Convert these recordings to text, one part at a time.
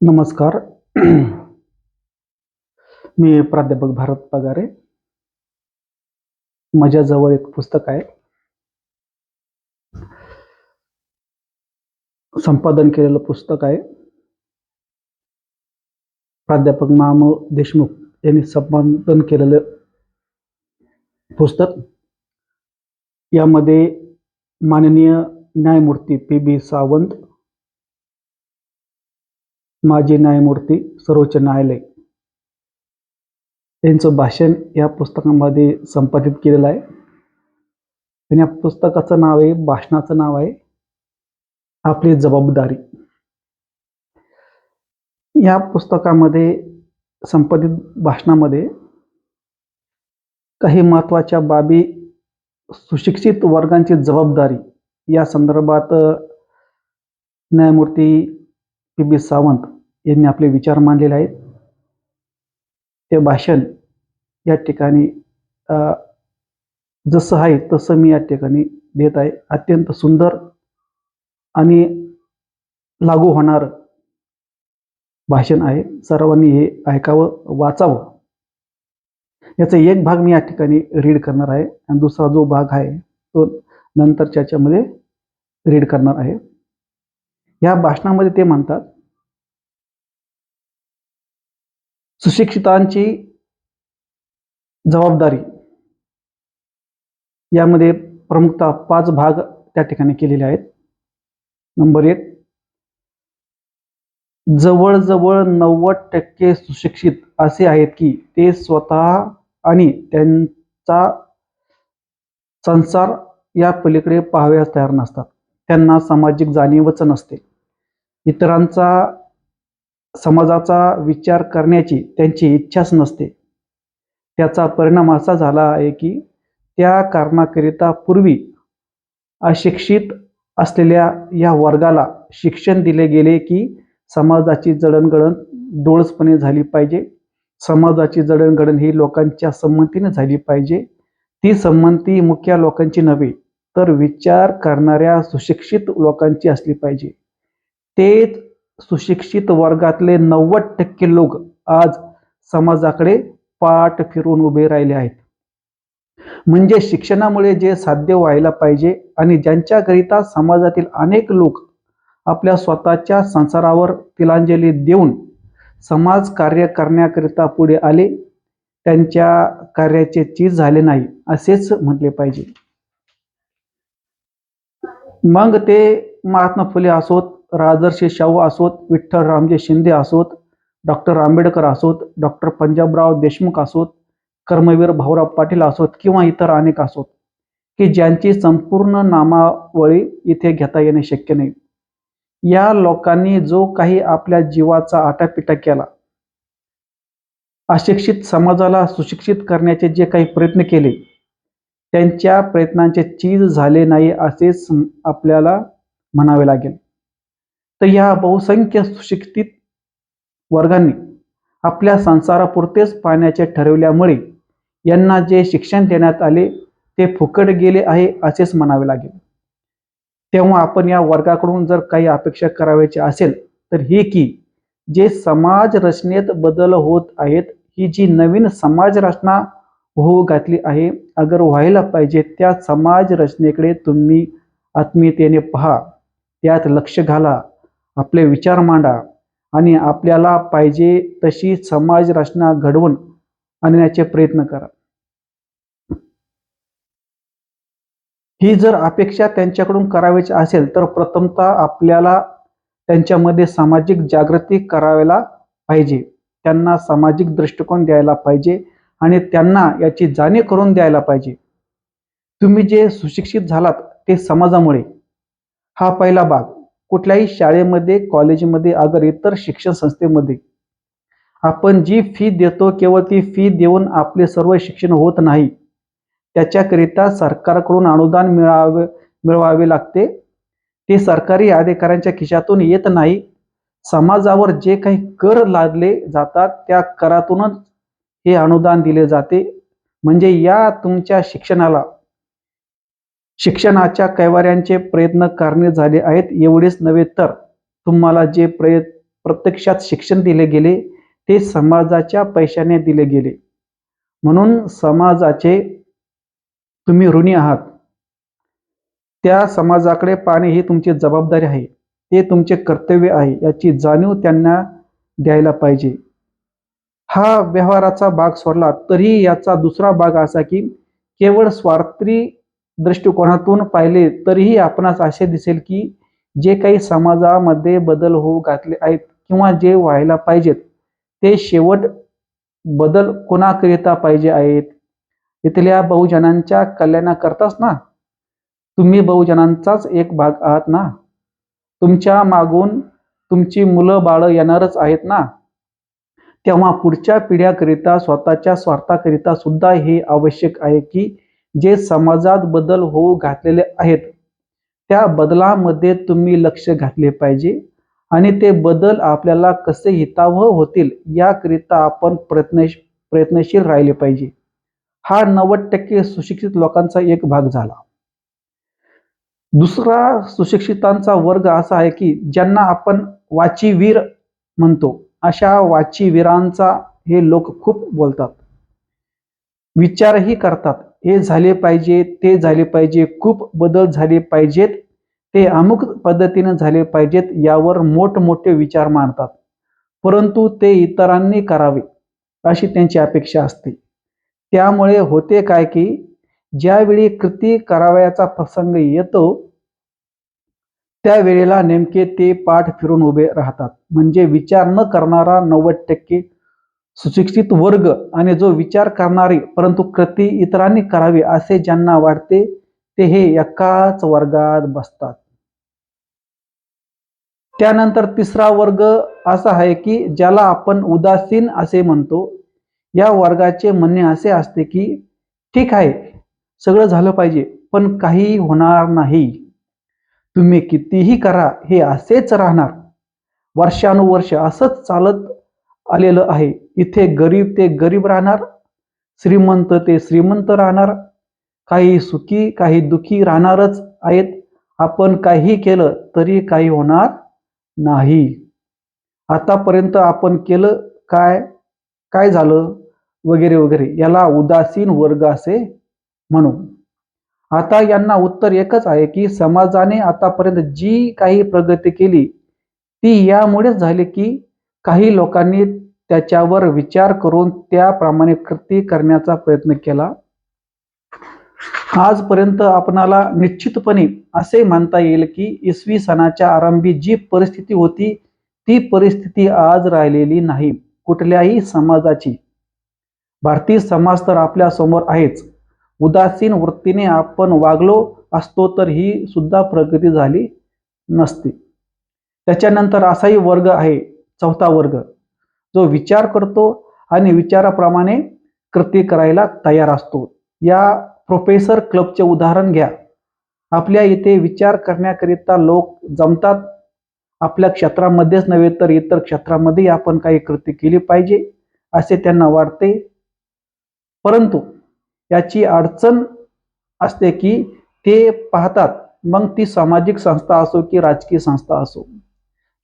नमस्कार. मी प्राध्यापक भारत पगारे. माझ्याजवळ एक पुस्तक आहे. संपादन केलेलं पुस्तक आहे. प्राध्यापक देशमुख यांनी संपादन केलेलं पुस्तक. यामध्ये माननीय न्यायमूर्ती पी.बी. सावंत, माजी न्यायमूर्ती सर्वोच्च न्यायालय यांचं भाषण या पुस्तकामध्ये संपादित केलेलं आहे. आणि या पुस्तकाचं नाव आहे, भाषणाचं नाव आहे आपली जबाबदारी. या पुस्तकामध्ये संपादित भाषणामध्ये काही महत्त्वाच्या बाबी, सुशिक्षित वर्गांची जबाबदारी या संदर्भात न्यायमूर्ती पी.बी. सावंत यांनी आपले विचार मांडलेले आहेत. ते भाषण या ठिकाणी जसं आहे तसं मी या ठिकाणी देत आहे. अत्यंत सुंदर आणि लागू होणार भाषण आहे. सर्वांनी हे ऐकावं, वाचावं. याचा एक भाग मी या ठिकाणी रीड करणार आहे आणि दुसरा जो भाग आहे तो नंतरच्या याच्यामध्ये रीड करणार आहे. या भाषणामध्ये ते म्हणतात, सुशिक्षितांची जबाबदारी. यामध्ये प्रमुखतः 5 भाग त्या ठिकाणी केलेले आहेत. नंबर 1, जवळजवळ 90% सुशिक्षित असे आहेत की ते स्वतः आणि त्यांचा संसार या पलीकडे पाहाव्यास तयार नसतात. त्यांना सामाजिक जाणीवच नसते. इतरांचा, समाजाचा विचार करण्याची त्यांची इच्छाच नसते. त्याचा परिणाम असा झाला आहे की त्या कारणाकरिता पूर्वी अशिक्षित असलेल्या या वर्गाला शिक्षण दिले गेले की समाजाची जडणघडण डोळसपणे झाली पाहिजे. समाजाची जडणघडण ही लोकांच्या संमतीने झाली पाहिजे. ती संमती मुख्य लोकांची नव्हे तर विचार करणाऱ्या सुशिक्षित लोकांची असली पाहिजे. तेच सुशिक्षित वर्गातले 90% लोक आज समाजाकडे पाठ फिरून उभे राहिले आहेत. म्हणजे शिक्षणामुळे जे साध्य व्हायला पाहिजे आणि ज्यांच्याकरिता समाजातील अनेक लोक आपल्या स्वतःच्या संसारावर तिलांजली देऊन समाज कार्य करण्याकरिता पुढे आले, त्यांच्या कार्याचे चीज झाले नाही असेच म्हटले पाहिजे. मग ते महात्मा फुले असोत, राजर्षी शाहू असोत, विठ्ठल रामजी शिंदे असोत, डॉक्टर आंबेडकर असोत, डॉक्टर पंजाबराव देशमुख असोत, कर्मवीर भाऊराव पाटील असोत किंवा इतर अनेक असोत की ज्यांची संपूर्ण नामावळी इथे घेता येणे शक्य नाही. या लोकांनी जो काही आपल्या जीवाचा आटापिटा केला, अशिक्षित समाजाला सुशिक्षित करण्याचे जे काही प्रयत्न केले, त्यांच्या प्रयत्नांचे चीज झाले नाही असेच आपल्याला म्हणावे लागेल. तर या बहुसंख्य सुशिक्षित वर्गांनी आपल्या संसारापुरतेच पाहण्याचे ठरवल्यामुळे यांना जे शिक्षण देण्यात आले ते फुकट गेले आहे असेच म्हणावे लागेल. तेव्हा आपण या वर्गाकडून जर काही अपेक्षा करायची असेल तर ही की जे समाज रचनेत बदल होत आहेत, ही जी नवीन समाज रचना होऊ घातली आहे, अगर व्हायला पाहिजे त्या समाज रचनेकडे तुम्ही आत्मीयतेने पहा, त्यात लक्ष घाला, आपले विचार मांडा आणि आपल्याला पाहिजे तशी समाज रचना घडवून आणण्याचे प्रयत्न करा. ही जर अपेक्षा त्यांच्याकडून करायची असेल तर प्रथमतः आपल्याला त्यांच्यामध्ये सामाजिक जागृती करायला पाहिजे. त्यांना सामाजिक दृष्टिकोन द्यायला पाहिजे आणि त्यांना याची जाणीव करून द्यायला पाहिजे. तुम्ही जे सुशिक्षित झालात ते समाजामुळे. हा पहिला भाग. कुठल्याही शाळेमध्ये, कॉलेजमध्ये, अगर इतर शिक्षण संस्थेमध्ये आपण जी फी देतो केवळ ती फी देऊन आपले सर्व शिक्षण होत नाही. त्याच्याकरिता सरकारकडून अनुदान मिळवावे लागते. ते सरकारी अधिकाऱ्यांच्या खिशातून येत नाही. समाजावर जे काही कर लादले जातात त्या करातूनच हे अनुदान दिले जाते. म्हणजे या तुमच्या शिक्षणाच्या कैवाऱ्यांचे प्रयत्न करणे झाले आहेत. एवढेच नव्हे तर तुम्हाला जे प्रत्यक्षात शिक्षण दिले गेले ते समाजाच्या पैशाने दिले गेले. म्हणून समाजाचे तुम्ही ऋणी आहात. त्या समाजाकडे पाहणे ही तुमची जबाबदारी आहे. ते तुमचे कर्तव्य आहे याची जाणीव त्यांना द्यायला पाहिजे. हा व्यवहाराचा भाग सोडला तरी याचा दुसरा भाग असा की केवळ स्वार्थी दृष्टिकोनातून पाहिले तरीही आपणास असे दिसेल की जे काही समाजामध्ये बदल होऊ घातले आहेत किंवा जे व्हायला पाहिजेत ते शेवट बदल कोणाकरिता पाहिजे आहेत? इथल्या बहुजनांच्या कल्याणाकरताच ना. तुम्ही बहुजनांचाच एक भाग आहात ना. तुमच्या मागून तुमची मुलं बाळ येणारच आहेत ना. तेव्हा पुढच्या पिढ्याकरिता स्वतःच्या स्वार्थाकरिता सुद्धा हे आवश्यक आहे की जे समाजात बदल होऊ घातलेले आहेत त्या बदलामध्ये तुम्ही लक्ष घातले पाहिजे आणि ते बदल आपल्याला कसे हितावह होतील याकरिता आपण प्रयत्नशील राहिले पाहिजे. हा 90% सुशिक्षित लोकांचा एक भाग झाला. दुसरा सुशिक्षितांचा वर्ग असा आहे की ज्यांना आपण वाचीवीर म्हणतो. अशा वाचीवीरांचा हे लोक खूप बोलतात, विचारही करतात. हे झाले पाहिजे, ते झाले पाहिजे, खूप बदल झाले पाहिजेत, ते अमुक पद्धतीने झाले पाहिजेत यावर मोठमोठे विचार मांडतात. परंतु ते इतरांनी करावे अशी त्यांची अपेक्षा असते. त्यामुळे होते काय की ज्यावेळी कृती करावयाचा प्रसंग येतो त्यावेळेला नेमके ते पाठ फिरून उभे राहतात. म्हणजे विचार न करणारा 90% सुशिक्षित वर्ग आणि जो विचार करणारे परंतु कृती इतरांनी करावी असे ज्यांना वाटते ते हे एकाच वर्गात बसतात. त्यानंतर तिसरा वर्ग असा आहे की ज्याला आपण उदासीन असे म्हणतो. या वर्गाचे म्हणणे असे असते की ठीक आहे, सगळं झालं पाहिजे पण काही होणार नाही. तुम्ही कितीही करा हे असेच राहणार. वर्षानुवर्ष असंच चालत आलेलं आहे. इथे गरीब ते गरीब राहणार, श्रीमंत ते श्रीमंत राहणार, काही सुखी काही दुखी राहणारच आहेत. आपण काही केलं तरी काही होणार नाही. आतापर्यंत आपण केलं काय, काय झालं वगैरे वगैरे याला उदासीन वर्ग असे म्हणू. आता यांना उत्तर एकच आहे की समाजाने आतापर्यंत जी काही प्रगती केली ती यामुळेच झाली की काही लोकांनी त्याच्यावर विचार करून त्याप्रमाणे कृती करण्याचा प्रयत्न केला. आजपर्यंत आपणाला निश्चितपणे असे म्हणता येईल की इसवी सनाच्या आरंभी जी परिस्थिती होती ती परिस्थिती आज राहिलेली नाही कुठल्याही समाजाची. भारतीय समाज तर आपल्या समोर आहेच. उदासीन वृत्तीने आपण वागलो असतो तर ही सुद्धा प्रगती झाली नसती. त्याच्यानंतर असाही वर्ग आहे, चौथा वर्ग, जो विचार करतो आणि विचाराप्रमाणे कृती करायला तयार असतो. या प्रोफेसर क्लबचे उदाहरण घ्या. आपल्या इथे विचार करण्याकरिता लोक जमतात. आपल्या क्षेत्रामध्येच नव्हे तर इतर क्षेत्रामध्ये आपण काही कृती केली पाहिजे असे त्यांना वाटते. परंतु याची अडचण असते की ते पाहतात मग ती सामाजिक संस्था असो की राजकीय संस्था असो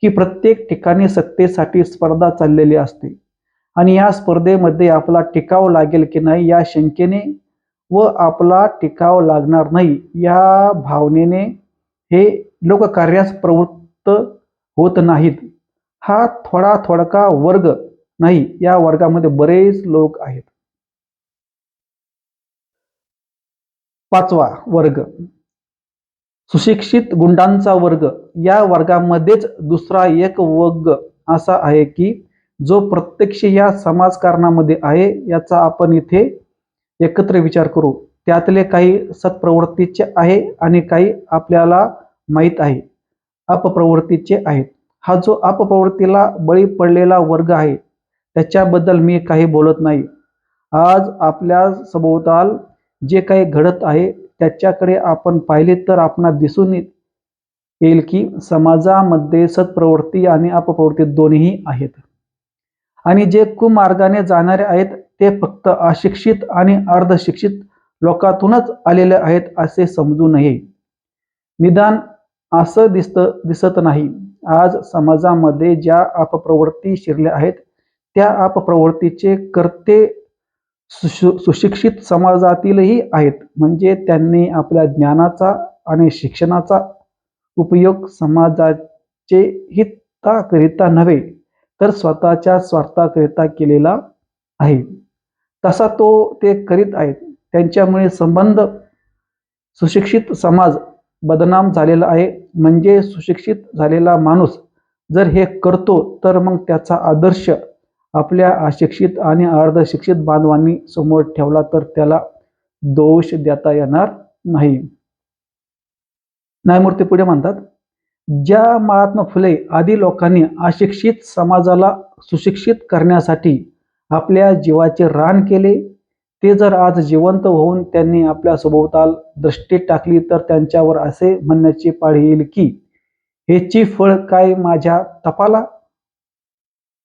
की प्रत्येक ठिकाणी सत्तेसाठी स्पर्धा चाललेली असते आणि या स्पर्धेमध्ये आपला टिकाव लागेल की नाही या शंकेने व आपला टिकाव लागणार नाही या भावनेने हे लोक कार्यास प्रवृत्त होत नाहीत. हा थोडका वर्ग नाही, या वर्गामध्ये बरेच लोक आहेत. पाचवा वर्ग, सुशिक्षित गुंडांचा वर्ग. या वर्गामध्येच दुसरा एक वर्ग असा आहे की जो प्रत्यक्ष या समाजकारणामध्ये आहे. याचा आपण इथे एकत्र विचार करू. त्यातले काही सत्प्रवृत्तीचे आहे आणि काही आपल्याला माहीत आहे अपप्रवृत्तीचे आहेत. हा जो अपप्रवृत्तीला बळी पडलेला वर्ग आहे त्याच्याबद्दल मी काही बोलत नाही. आज आपल्या सभोवताल जे काही घडत आहे त्याच्याकडे आपण पाहिले तर आपणास दिसून येईल की समाजामध्ये सत्प्रवृत्ती आणि अपप्रवृत्ती दोन्ही आहेत आणि जे कुमार्गाने जाणारे आहेत ते फक्त अशिक्षित आणि अर्धशिक्षित लोकांतूनच आलेले आहेत असे समजू नये. निदान असं दिसत नाही. आज समाजामध्ये ज्या अपप्रवृत्ती शिरल्या आहेत त्या अपप्रवृत्तीचे कर्ते सुशिक्षित समाजातीलही आहेत. म्हणजे त्यांनी आपल्या ज्ञानाचा आणि शिक्षणाचा उपयोग समाजाचे हिताकरिता नव्हे तर स्वतःच्या स्वार्थाकरिता केलेला आहे. तसा ते करीत आहेत. त्यांच्यामुळे संबंध सुशिक्षित समाज बदनाम झालेला आहे. म्हणजे सुशिक्षित झालेला माणूस जर हे करतो तर मग त्याचा आदर्श आपल्या अशिक्षित आणि अर्धशिक्षित बांधवांनी समोर ठेवला तर त्याला दोष देता येणार नाही. न्यायमूर्ती पुढे म्हणतात, ज्या महात्मा फुले आदी लोकांनी अशिक्षित समाजाला सुशिक्षित करण्यासाठी आपल्या जीवाचे रान केले, ते जर आज जिवंत होऊन त्यांनी आपल्या सभोवताल दृष्टी टाकली तर त्यांच्यावर असे म्हणण्याची पाळी येईल की हेची फळ काय माझ्या तपाला.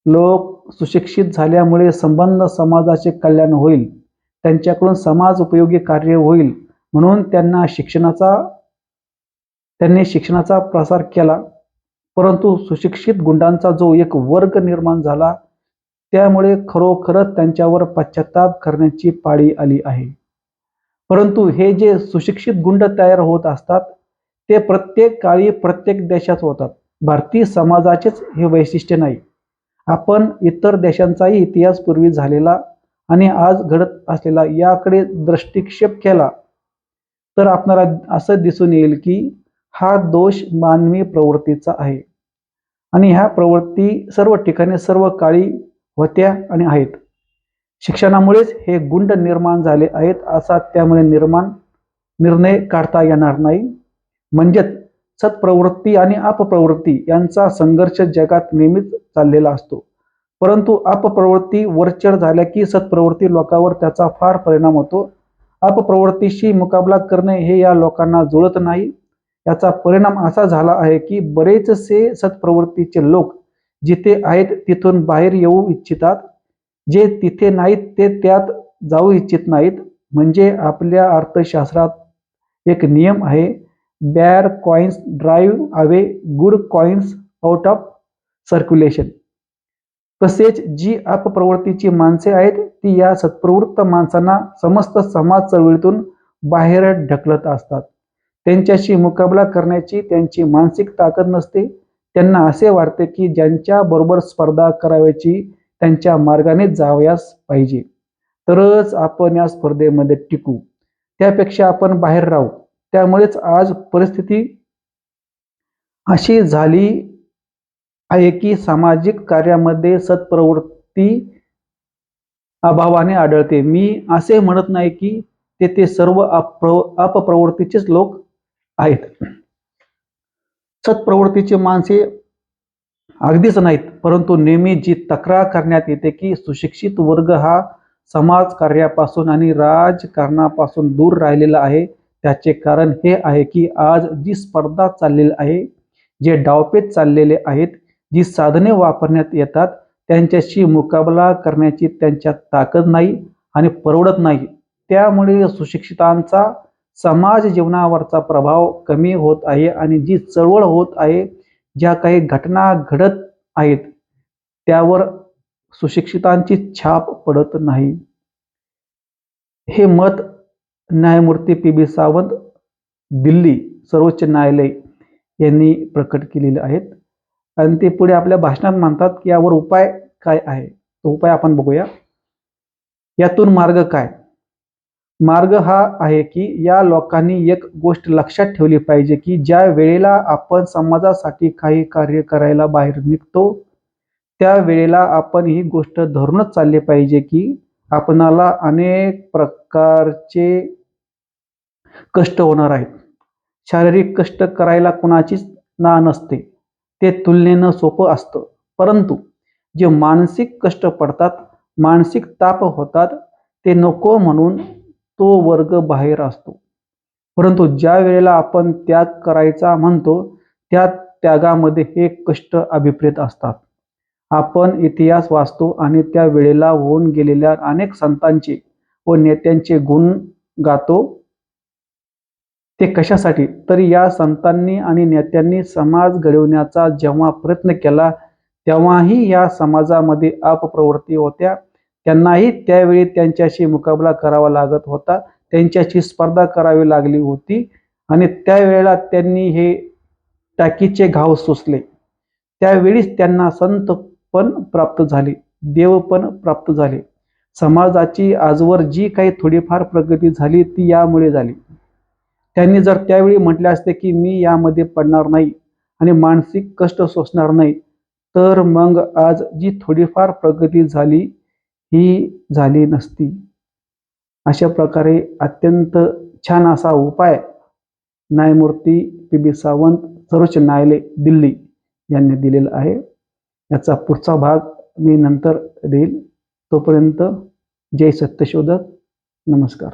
लोक सुशिक्षित झाल्यामुळे संबंध समाजाचे कल्याण होईल, त्यांच्याकडून समाज उपयोगी कार्य होईल म्हणून त्यांनी शिक्षणाचा प्रसार केला. परंतु सुशिक्षित गुंडांचा जो एक वर्ग निर्माण झाला त्यामुळे खरोखरच त्यांच्यावर पश्चाताप करण्याची पाळी आली आहे. परंतु हे जे सुशिक्षित गुंड तयार होत असतात ते प्रत्येक काळी प्रत्येक देशात होतात. भारतीय समाजाचेच हे वैशिष्ट्य नाही. आपण इतर देशांचाही इतिहास पूर्वी झालेला आणि आज घडत असलेला याकडे दृष्टिक्षेप केला तर आपल्याला असं दिसून येईल की हा दोष मानवी प्रवृत्तीचा आहे आणि ह्या प्रवृत्ती सर्व ठिकाणी सर्व काळी होत्या आणि आहेत. शिक्षणामुळेच हे गुंड निर्माण झाले आहेत असा त्यामुळे निर्णय काढता येणार नाही. म्हणजेच सत्प्रवृत्ती आणि अपप्रवृत्ती यांचा संघर्ष जगात नेहमीच चाललेला असतो. परंतु अपप्रवृत्ती वरचढ झाल्या की सत्प्रवृत्ती लोकांवर त्याचा फार परिणाम होतो. अपप्रवृत्तीशी मुकाबला करणे हे या लोकांना जुळत नाही. याचा परिणाम असा झाला आहे की बरेचसे सत्प्रवृत्तीचे लोक जिथे आहेत तिथून बाहेर येऊ इच्छितात, जे तिथे नाहीत ते त्यात जाऊ इच्छित नाहीत. म्हणजे आपल्या अर्थशास्त्रात एक नियम आहे, bad coins drive away good coins out of circulation. तसेच जी अपप्रवृत्तीची माणसे आहेत ती या सत्प्रवृत्त माणसांना समस्त समाज चळवळीतून बाहेर ढकलत असतात. त्यांच्याशी मुकाबला करण्याची त्यांची मानसिक ताकद नसते. त्यांना असे वाटते की ज्यांच्या बरोबर स्पर्धा करावयाची त्यांच्या मार्गाने जावयास पाहिजे, तरच आपण या स्पर्धेमध्ये टिकू. त्यापेक्षा आपण बाहेर राहू. त्यामुळेच आज परिस्थिती अशी झाली आहे की सामाजिक कार्यामध्ये सत्प्रवृत्ती अभावाने आढळते. मी असे म्हणत नाही की ते सर्व अपप्रवृत्तीचेच लोक आहेत. सत्प्रवृत्तीची माणसे अगदीच नाहीत. परंतु नेहमी जी तक्रार करण्यात येते की सुशिक्षित वर्ग हा समाजकार्यापासून आणि राजकारणापासून दूर राहिलेला आहे, त्याचे कारण हे आहे की आज जी स्पर्धा चाललेली आहे, जे डावपेच चाललेले आहेत, जी साधने वापरण्यात येतात त्यांच्याशी मुकाबला करण्याची त्यांच्यात ताकद नाही आणि परवडत नाही. त्यामुळे सुशिक्षितांचा समाज जीवनावरचा प्रभाव कमी होत आहे आणि जी चळवळ होत आहे, ज्या काही घटना घडत आहेत त्यावर सुशिक्षितांची छाप पडत नाही. हे मत न्यायमूर्ती पी.बी. सावंत, दिल्ली सर्वोच्च न्यायालय यांनी प्रकट केलेले आहेत. आणि ते पुढे आपल्या भाषणात म्हणतात की यावर उपाय काय आहे. तो उपाय आपण बघूया. यातून मार्ग काय? मार्ग हा आहे की या लोकांनी एक गोष्ट लक्षात ठेवली पाहिजे की ज्या वेळेला आपण समाजासाठी काही कार्य करायला बाहेर निघतो त्या वेळेला आपण ही गोष्ट धरूनच चालले पाहिजे की आपणाला अनेक प्रकारचे कष्ट होणार आहेत. शारीरिक कष्ट करायला कुणाचीच ना नसते, ते तुलनेनं सोपं असतं. परंतु जे मानसिक कष्ट पडतात, मानसिक ताप होतात, ते नको म्हणून तो वर्ग बाहेर असतो. परंतु ज्या वेळेला आपण त्याग करायचा म्हणतो त्या त्यागामध्ये हे कष्ट अभिप्रेत असतात. आपण इतिहास वाचतो आणि त्या वेळेला होऊन गेलेल्या अनेक संतांचे व नेत्यांचे गुण गातो. ते कशासाठी? तर या संतांनी आणि नेत्यांनी समाज घडवण्याचा जेव्हा प्रयत्न केला तेव्हाही या समाजामध्ये अपप्रवृत्ती होत्या. त्यांनाही त्यावेळी त्यांच्याशी मुकाबला करावा लागत होता, त्यांच्याशी स्पर्धा करावी लागली होती आणि त्यावेळेला त्यांनी हे टाकीचे घाव सोसले. त्यावेळीच त्यांना संत पण प्राप्त झाले, देव पण प्राप्त झाले. समाजाची आजवर जी काही थोडीफार प्रगती झाली ती यामुळे झाली. त्यांनी जर त्यावेळी म्हटले असते की मी यामध्ये पडणार नाही आणि मानसिक कष्ट सोसणार नाही, तर मग आज जी थोडीफार प्रगती झाली ही झाली नसती. अशा प्रकारे अत्यंत छान असा उपाय न्यायमूर्ती पी.बी. सावंत, सर्वोच्च न्यायालय दिल्ली यांनी दिलेला आहे. याचा पुढचा भाग मी नंतर देईल. तोपर्यंत जय सत्यशोधक. नमस्कार.